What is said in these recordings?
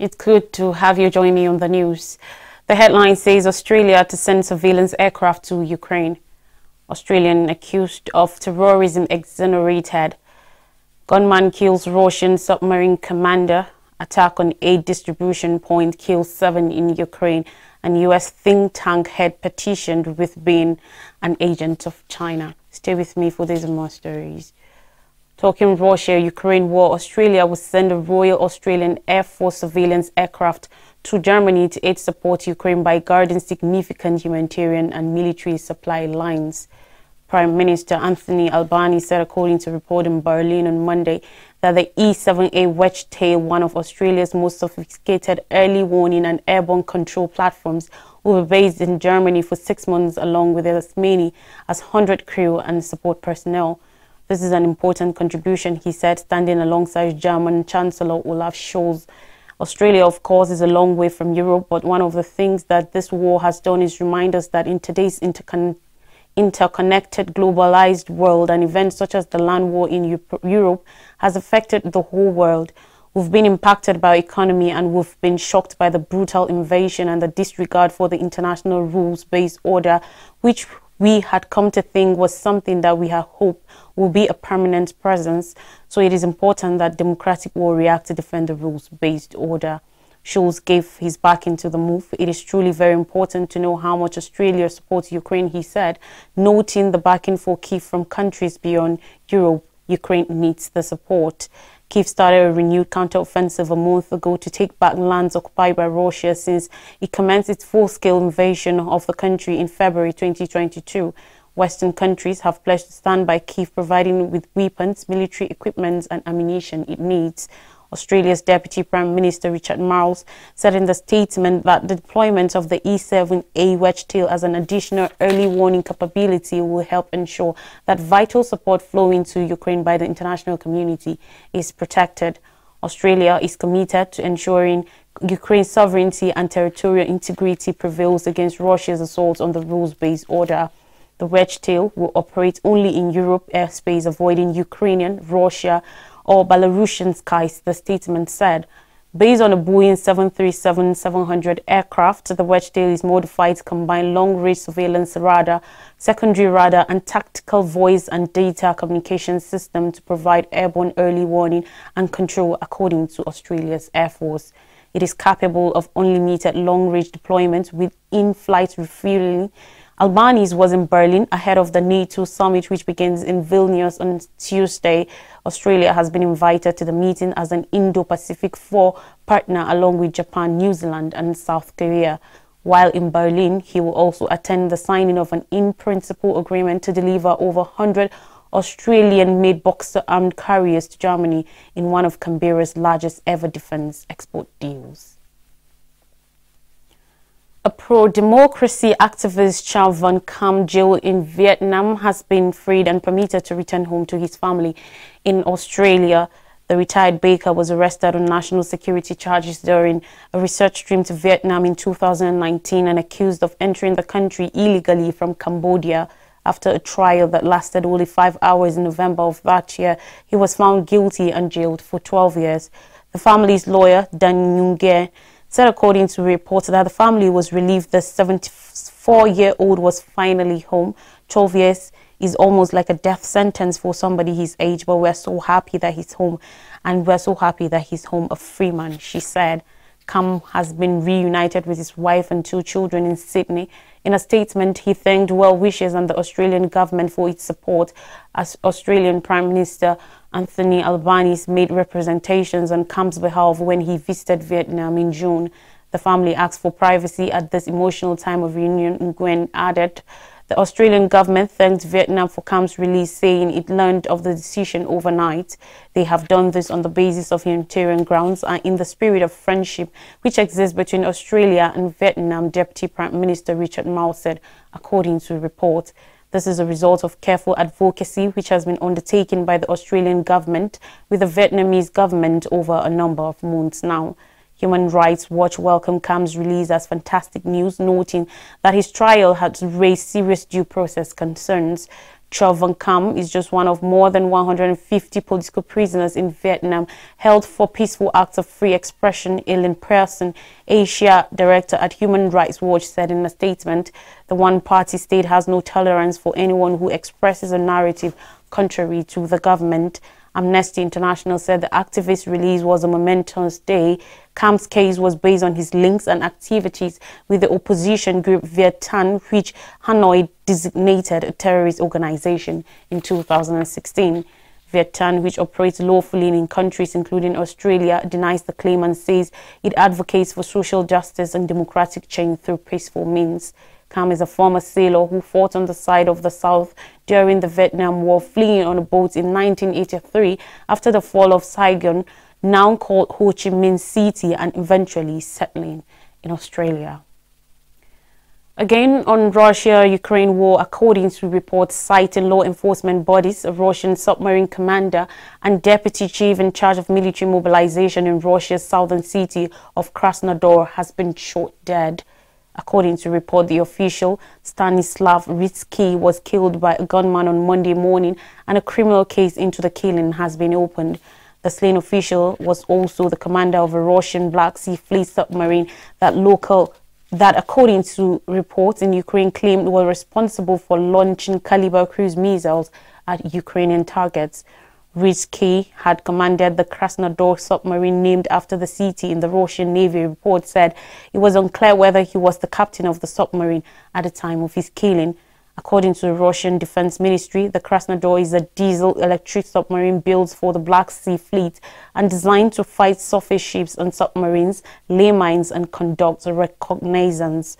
It's good to have you join me on the news. The headline says Australia to send surveillance aircraft to Ukraine. Australian accused of terrorism exonerated. Gunman kills Russian submarine commander. Attack on aid distribution point kills 7 in Ukraine. And US think tank head petitioned with being an agent of China. Stay with me for these and more stories. Talking Russia-Ukraine war, Australia will send a Royal Australian Air Force surveillance aircraft to Germany to aid support Ukraine by guarding significant humanitarian and military supply lines. Prime Minister Anthony Albanese said, according to a report in Berlin on Monday, that the E-7A Wedgetail, one of Australia's most sophisticated early warning and airborne control platforms, will be based in Germany for 6 months, along with as many as 100 crew and support personnel. This is an important contribution, he said, standing alongside German Chancellor Olaf Scholz. Australia, of course, is a long way from Europe, but one of the things that this war has done is remind us that in today's interconnected, globalized world, and events such as the land war in Europe has affected the whole world. We've been impacted by our economy, and we've been shocked by the brutal invasion and the disregard for the international rules-based order, which we had come to think was something that we had hoped will be a permanent presence. So it is important that democratic will react to defend the rules-based order. Scholz gave his backing to the move. It is truly very important to know how much Australia supports Ukraine, he said, noting the backing for Kyiv from countries beyond Europe. Ukraine needs the support. Kyiv started a renewed counteroffensive a month ago to take back lands occupied by Russia since it commenced its full-scale invasion of the country in February 2022. Western countries have pledged to stand by Kyiv, providing with weapons, military equipment and ammunition it needs. Australia's Deputy Prime Minister Richard Marles said in the statement that the deployment of the E-7A Wedgetail as an additional early warning capability will help ensure that vital support flowing to Ukraine by the international community is protected. Australia is committed to ensuring Ukraine's sovereignty and territorial integrity prevails against Russia's assaults on the rules-based order. The Wedgetail will operate only in Europe airspace, avoiding Ukrainian, Russia, or Belarusian skies, the statement said. Based on a Boeing 737-700 aircraft, the Wedgetail is modified to combine long-range surveillance radar, secondary radar, and tactical voice and data communication system to provide airborne early warning and control, according to Australia's Air Force. It is capable of unlimited long-range deployment with in-flight refueling. Albanese was in Berlin ahead of the NATO summit, which begins in Vilnius on Tuesday. Australia has been invited to the meeting as an Indo-Pacific 4 partner along with Japan, New Zealand and South Korea. While in Berlin, he will also attend the signing of an in-principle agreement to deliver over 100 Australian-made Boxer armed carriers to Germany in one of Canberra's largest ever defence export deals. A pro-democracy activist, Chow Van Kam, jailed in Vietnam, has been freed and permitted to return home to his family in Australia. The retired baker was arrested on national security charges during a research trip to Vietnam in 2019 and accused of entering the country illegally from Cambodia. After a trial that lasted only 5 hours in November of that year, he was found guilty and jailed for 12 years. The family's lawyer, Dan Nung Ge, said, according to reports, that the family was relieved the 74-year-old was finally home. 12 years is almost like a death sentence for somebody his age, but we're so happy that he's home, and we're so happy that he's home a free man, she said. Kam has been reunited with his wife and 2 children in Sydney. In a statement, he thanked well-wishers and the Australian government for its support as Australian Prime Minister Anthony Albanese made representations on Kam's behalf when he visited Vietnam in June. The family asked for privacy at this emotional time of reunion, Nguyen added. The Australian government thanked Vietnam for Kam's release, saying it learned of the decision overnight. They have done this on the basis of humanitarian grounds and in the spirit of friendship which exists between Australia and Vietnam, Deputy Prime Minister Richard Marles said, according to reports. This is a result of careful advocacy which has been undertaken by the Australian government with the Vietnamese government over a number of months now. Human Rights Watch welcomed Kam's release as fantastic news, noting that his trial had raised serious due process concerns. Cho Van Kam is just one of more than 150 political prisoners in Vietnam held for peaceful acts of free expression, Ellen Pearson, Asia director at Human Rights Watch, said in a statement. The one-party state has no tolerance for anyone who expresses a narrative contrary to the government. Amnesty International said the activist's release was a momentous day. Kam's case was based on his links and activities with the opposition group Viet Thanh, which Hanoi designated a terrorist organization in 2016. Viet Thanh, which operates lawfully in countries including Australia, denies the claim and says it advocates for social justice and democratic change through peaceful means. Kam is a former sailor who fought on the side of the South during the Vietnam War, fleeing on a boat in 1983 after the fall of Saigon, now called Ho Chi Minh City, and eventually settling in Australia. Again, on Russia-Ukraine war, according to reports citing law enforcement bodies, a Russian submarine commander and deputy chief in charge of military mobilization in Russia's southern city of Krasnodar has been shot dead. According to report, the official, Stanislav Ritsky, was killed by a gunman on Monday morning, and a criminal case into the killing has been opened. The slain official was also the commander of a Russian Black Sea Fleet submarine that, according to reports in Ukraine, claimed were responsible for launching Kalibr cruise missiles at Ukrainian targets. Ritsky had commanded the Krasnodar submarine named after the city in the Russian Navy. Report said it was unclear whether he was the captain of the submarine at the time of his killing. According to the Russian Defense Ministry, the Krasnodar is a diesel-electric submarine built for the Black Sea Fleet and designed to fight surface ships and submarines, lay mines, and conduct reconnaissance.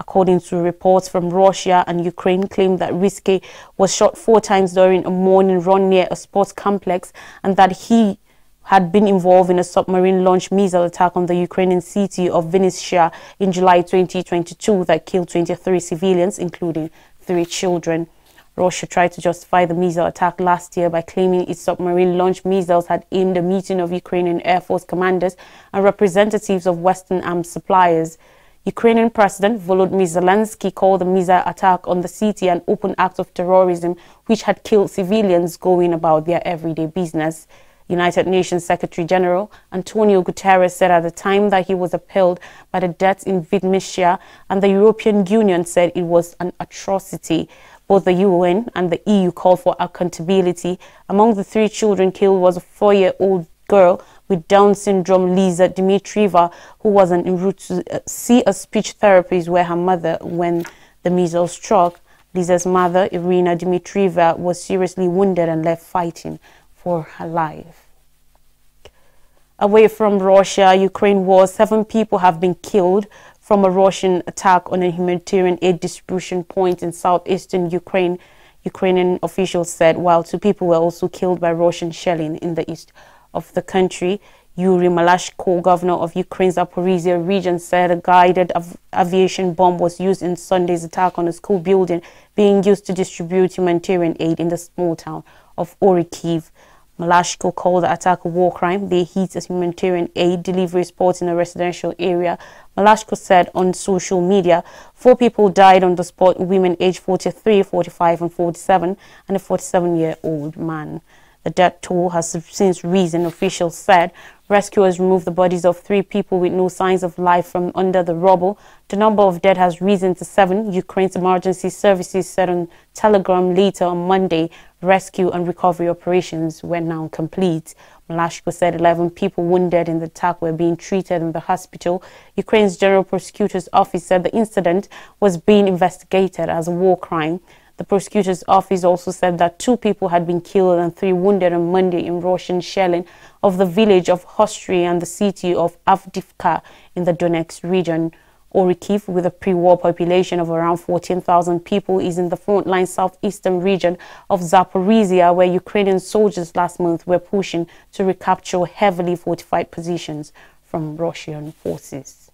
According to reports from Russia and Ukraine, claimed that Ritsky was shot 4 times during a morning run near a sports complex and that he had been involved in a submarine launch missile attack on the Ukrainian city of Vinnytsia in July 2022 that killed 23 civilians, including 3 children. Russia tried to justify the missile attack last year by claiming its submarine launch missiles had aimed a meeting of Ukrainian Air Force commanders and representatives of Western arms suppliers. Ukrainian President Volodymyr Zelensky called the missile attack on the city an open act of terrorism which had killed civilians going about their everyday business. United Nations Secretary General Antonio Guterres said at the time that he was appalled by the deaths in Vinnytsia, and the European Union said it was an atrocity. Both the UN and the EU called for accountability. Among the 3 children killed was a 4-year-old girl with Down syndrome, Lisa Dmitrieva, who was en route to see a speech therapist with her mother when the missile struck. Lisa's mother, Irina Dmitrieva, was seriously wounded and left fighting for her life. Away from Russia-Ukraine war, 7 people have been killed from a Russian attack on a humanitarian aid distribution point in southeastern Ukraine, Ukrainian officials said, while 2 people were also killed by Russian shelling in the east of the country. Yuri Malashko, governor of Ukraine's Zaporizhia region, said a guided aviation bomb was used in Sunday's attack on a school building being used to distribute humanitarian aid in the small town of Orikhiv. Malashko called the attack a war crime. They hit a humanitarian aid delivery spot in a residential area. Malashko said on social media, 4 people died on the spot, women aged 43, 45 and 47, and a 47-year-old man. The death toll has since risen, officials said. Rescuers removed the bodies of 3 people with no signs of life from under the rubble. The number of dead has risen to 7. Ukraine's emergency services said on Telegram later on Monday, rescue and recovery operations were now complete. Malashko said 11 people wounded in the attack were being treated in the hospital. Ukraine's General Prosecutor's Office said the incident was being investigated as a war crime. The prosecutor's office also said that 2 people had been killed and 3 wounded on Monday in Russian shelling of the village of Hostry and the city of Avdiivka in the Donetsk region. Orikhiv, with a pre-war population of around 14,000 people, is in the frontline southeastern region of Zaporizhia, where Ukrainian soldiers last month were pushing to recapture heavily fortified positions from Russian forces.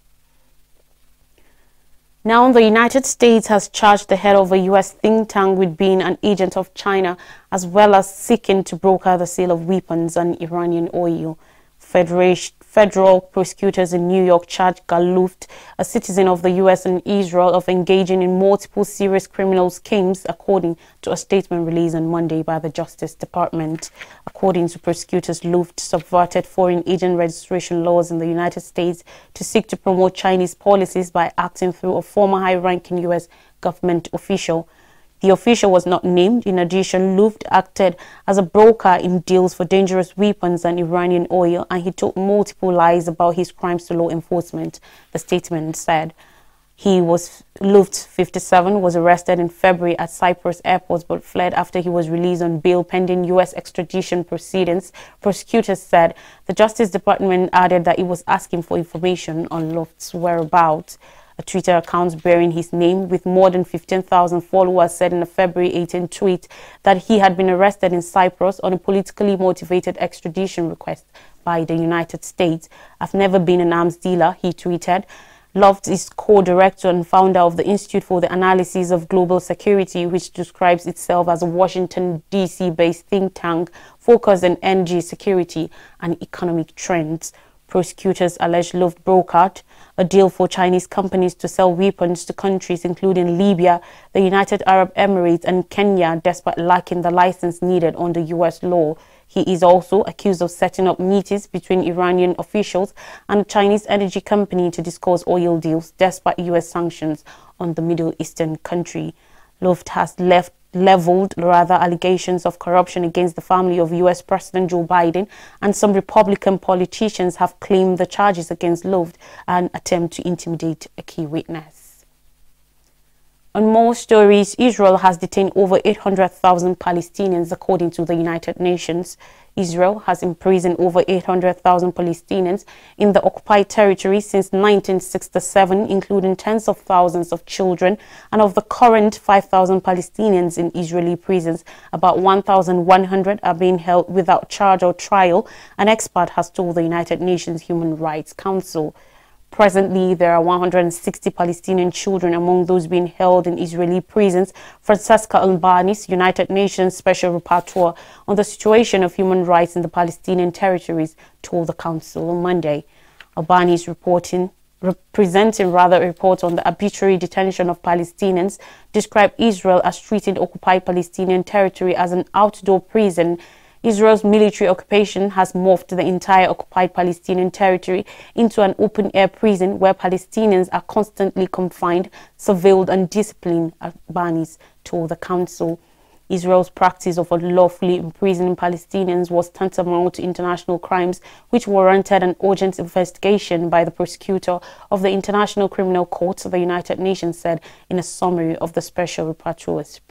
Now, the United States has charged the head of a U.S. think tank with being an agent of China, as well as seeking to broker the sale of weapons and Iranian oil. Federal prosecutors in New York charged Gal Luft, a citizen of the U.S. and Israel, of engaging in multiple serious criminal schemes, according to a statement released on Monday by the Justice Department. According to prosecutors, Luft subverted foreign agent registration laws in the United States to seek to promote Chinese policies by acting through a former high-ranking U.S. government official. The official was not named. In addition, Luft acted as a broker in deals for dangerous weapons and Iranian oil, and he told multiple lies about his crimes to law enforcement, the statement said. Luft, 57, was arrested in February at Cyprus airport but fled after he was released on bail pending U.S. extradition proceedings. Prosecutors said the Justice Department added that it was asking for information on Luft's whereabouts. A Twitter account bearing his name with more than 15,000 followers said in a February 18 tweet that he had been arrested in Cyprus on a politically motivated extradition request by the United States. "I've never been an arms dealer," he tweeted. Luft is co-director and founder of the Institute for the Analysis of Global Security, which describes itself as a Washington, D.C.-based think tank focused on energy security and economic trends. Prosecutors allege Luft brokered a deal for Chinese companies to sell weapons to countries including Libya, the United Arab Emirates and Kenya, despite lacking the license needed under U.S. law. He is also accused of setting up meetings between Iranian officials and a Chinese energy company to discuss oil deals, despite U.S. sanctions on the Middle Eastern country. Luft has leveled allegations of corruption against the family of U.S. President Joe Biden, and some Republican politicians have claimed the charges against Luft an attempt to intimidate a key witness. On more stories, Israel has detained over 800,000 Palestinians, according to the United Nations. Israel has imprisoned over 800,000 Palestinians in the occupied territory since 1967, including tens of thousands of children. And of the current 5,000 Palestinians in Israeli prisons, about 1,100 are being held without charge or trial, an expert has told the United Nations Human Rights Council. Presently, there are 160 Palestinian children among those being held in Israeli prisons. Francesca Albanese, United Nations Special Rapporteur on the situation of human rights in the Palestinian territories, told the Council on Monday. Albanese presenting a report on the arbitrary detention of Palestinians, described Israel as treating occupied Palestinian territory as an outdoor prison. Israel's military occupation has morphed the entire occupied Palestinian territory into an open-air prison where Palestinians are constantly confined, surveilled and disciplined, Albanese told the Council. Israel's practice of unlawfully imprisoning Palestinians was tantamount to international crimes, which warranted an urgent investigation by the prosecutor of the International Criminal Court, the United Nations said in a summary of the Special Rapporteur's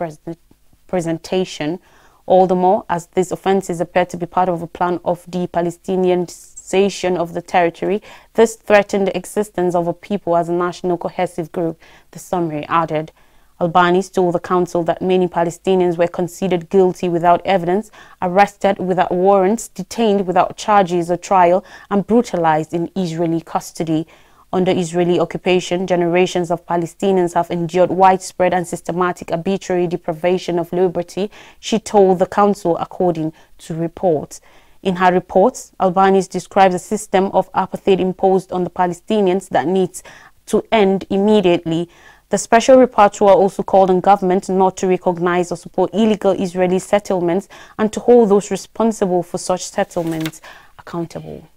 presentation. All the more as these offences appear to be part of a plan of de-Palestinianization of the territory, this threatened the existence of a people as a national cohesive group, the summary added. Albanese told the Council that many Palestinians were considered guilty without evidence, arrested without warrants, detained without charges or trial, and brutalized in Israeli custody. Under Israeli occupation, generations of Palestinians have endured widespread and systematic arbitrary deprivation of liberty, she told the Council, according to reports. In her reports, Albanese describes a system of apartheid imposed on the Palestinians that needs to end immediately. The Special Rapporteur also called on government not to recognize or support illegal Israeli settlements and to hold those responsible for such settlements accountable.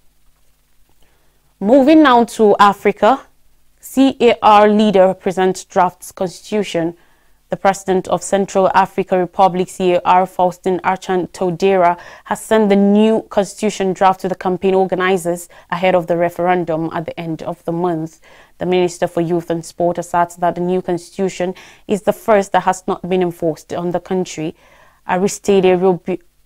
Moving now to Africa, CAR leader presents draft constitution. The president of Central African Republic, CAR, Faustin Archange Touadéra, has sent the new constitution draft to the campaign organizers ahead of the referendum at the end of the month. The Minister for Youth and Sport asserts that the new constitution is the first that has not been enforced on the country. Aristide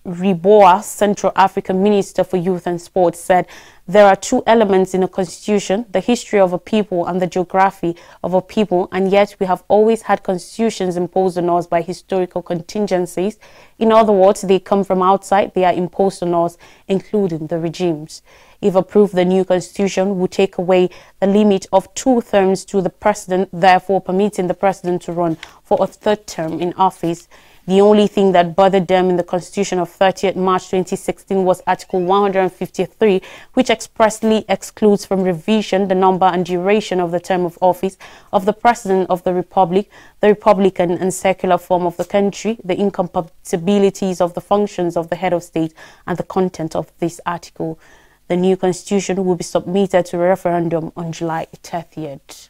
Riboa, Central African Minister for Youth and Sport, said there are two elements in a constitution, the history of a people and the geography of a people, and yet we have always had constitutions imposed on us by historical contingencies. In other words, they come from outside, they are imposed on us, including the regimes. If approved, the new constitution would take away the limit of 2 terms to the president, therefore permitting the president to run for a 3rd term in office. The only thing that bothered them in the Constitution of 30th March 2016 was Article 153, which expressly excludes from revision the number and duration of the term of office of the President of the Republic, the republican and secular form of the country, the incompatibilities of the functions of the head of state, and the content of this article. The new constitution will be submitted to referendum on July 30th.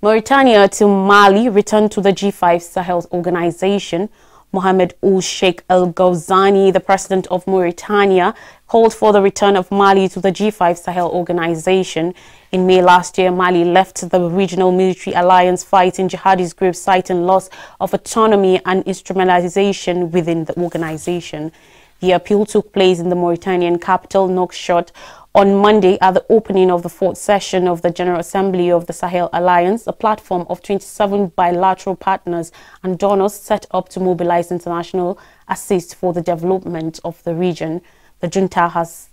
Mauritania to Mali returned to the G5 Sahel organization. Mohamed Ould Sheikh El Ghazouani, the president of Mauritania, called for the return of Mali to the G5 Sahel organization. In May last year, Mali left the regional military alliance fighting jihadist groups, citing loss of autonomy and instrumentalization within the organization. The appeal took place in the Mauritanian capital, Nouakchott, on Monday at the opening of the fourth session of the General Assembly of the Sahel Alliance, a platform of 27 bilateral partners and donors set up to mobilize international assist for the development of the region. The junta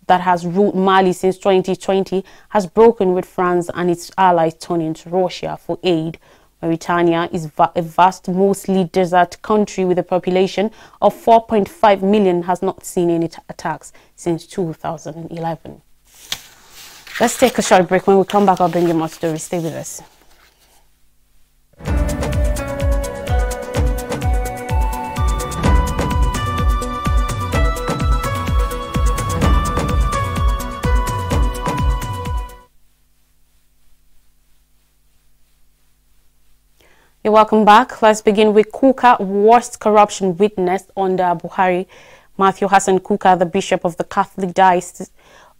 that has ruled Mali since 2020 has broken with France and its allies, turning to Russia for aid. Mauritania is a vast, mostly desert country with a population of 4.5 million, has not seen any attacks since 2011. Let's take a short break. When we come back, I'll bring you more stories. Stay with us. You're welcome back. Let's begin with Kuka, worst corruption witnessed under Buhari. Matthew Hassan Kuka, the Bishop of the Catholic Diocese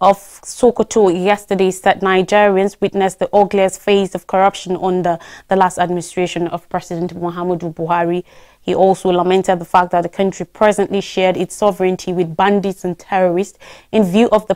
of Sokoto, yesterday said Nigerians witnessed the ugliest phase of corruption under the last administration of President Muhammadu Buhari. He also lamented the fact that the country presently shared its sovereignty with bandits and terrorists in view of the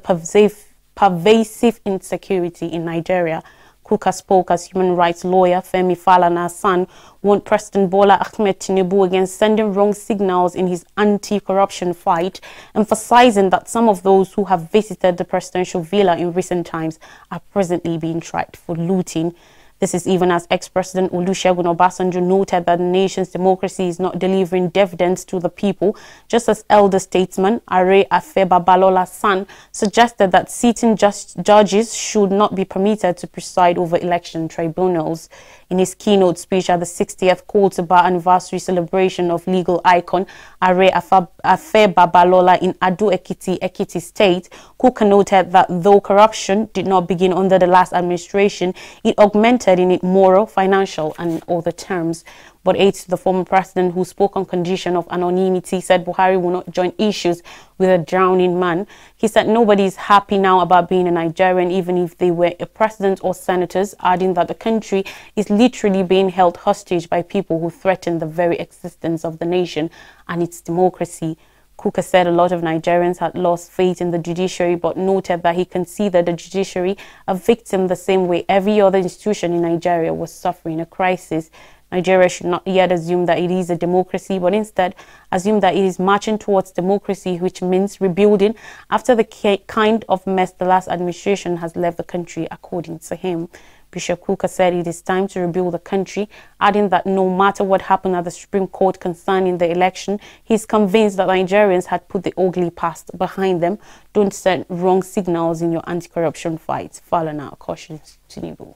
pervasive insecurity in Nigeria. Kuka spoke as human rights lawyer Femi Falana's son warned President Bola Ahmed Tinubu against sending wrong signals in his anti-corruption fight, emphasizing that some of those who have visited the presidential villa in recent times are presently being tried for looting. This is even as ex-President Olusegun Obasanjo noted that the nation's democracy is not delivering dividends to the people, just as elder statesman Are Afe Babalola's son suggested that sitting judges should not be permitted to preside over election tribunals. In his keynote speech at the 60th Court Bar anniversary celebration of legal icon Are Afe Babalola in Ado Ekiti, Ekiti State, Kuka noted that though corruption did not begin under the last administration, it augmented in its moral, financial and other terms. But aides to the former president, who spoke on condition of anonymity, said Buhari will not join issues with a drowning man. He said nobody is happy now about being a Nigerian, even if they were a president or senators, adding that the country is literally being held hostage by people who threaten the very existence of the nation and its democracy. Kuka said a lot of Nigerians had lost faith in the judiciary, but noted that he considered the judiciary a victim the same way every other institution in Nigeria was suffering a crisis. Nigeria should not yet assume that it is a democracy, but instead assume that it is marching towards democracy, which means rebuilding after the kind of mess the last administration has left the country, according to him. Bishop Kuka said it is time to rebuild the country, adding that no matter what happened at the Supreme Court concerning the election, he is convinced that Nigerians had put the ugly past behind them. Don't send wrong signals in your anti-corruption fight. Falana cautions Tinubu.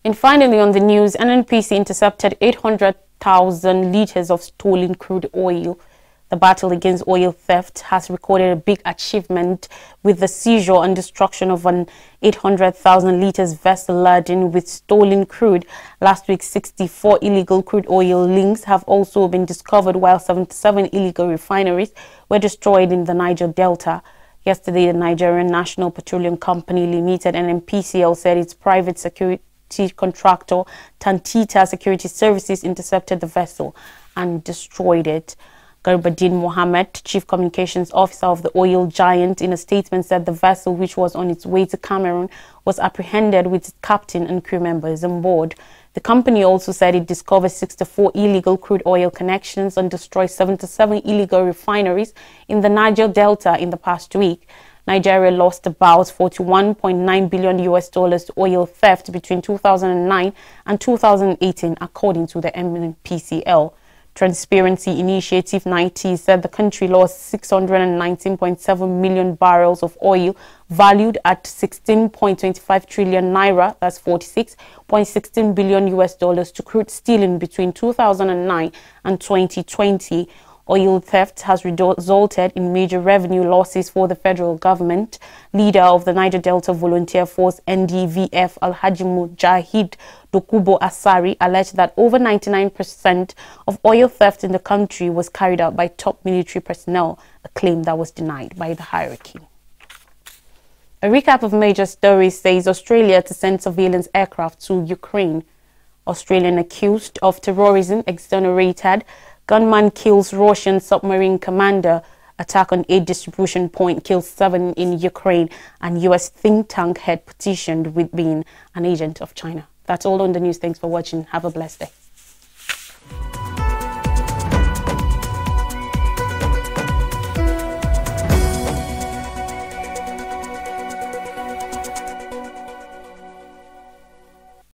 And finally on the news, NNPC intercepted 800,000 litres of stolen crude oil. The battle against oil theft has recorded a big achievement with the seizure and destruction of an 800,000 litres vessel laden with stolen crude. Last week, 64 illegal crude oil links have also been discovered, while 77 illegal refineries were destroyed in the Niger Delta. Yesterday, the Nigerian National Petroleum Company Limited, NNPCL, said its private security contractor Tantita Security Services intercepted the vessel and destroyed it. Garbadin Mohammed, Chief Communications Officer of the oil giant, in a statement said the vessel, which was on its way to Cameroon, was apprehended with its captain and crew members on board. The company also said it discovered 64 illegal crude oil connections and destroyed 77 illegal refineries in the Niger Delta in the past week. Nigeria lost about 41.9 billion US dollars to oil theft between 2009 and 2018, according to the NPCL. Transparency Initiative 90 said the country lost 619.7 million barrels of oil valued at 16.25 trillion naira, that's 46.16 billion US dollars, to crude stealing between 2009 and 2020. Oil theft has resulted in major revenue losses for the federal government. Leader of the Niger Delta Volunteer Force NDVF, Alhaji Mujahid Dokubo Asari, alleged that over 99% of oil theft in the country was carried out by top military personnel, a claim that was denied by the hierarchy. A recap of major stories says Australia to send surveillance aircraft to Ukraine. Australian accused of terrorism exonerated. Gunman kills Russian submarine commander. Attack on aid distribution point kills 7 in Ukraine. And U.S. think tank head petitioned with being an agent of China. That's all on the news. Thanks for watching. Have a blessed day.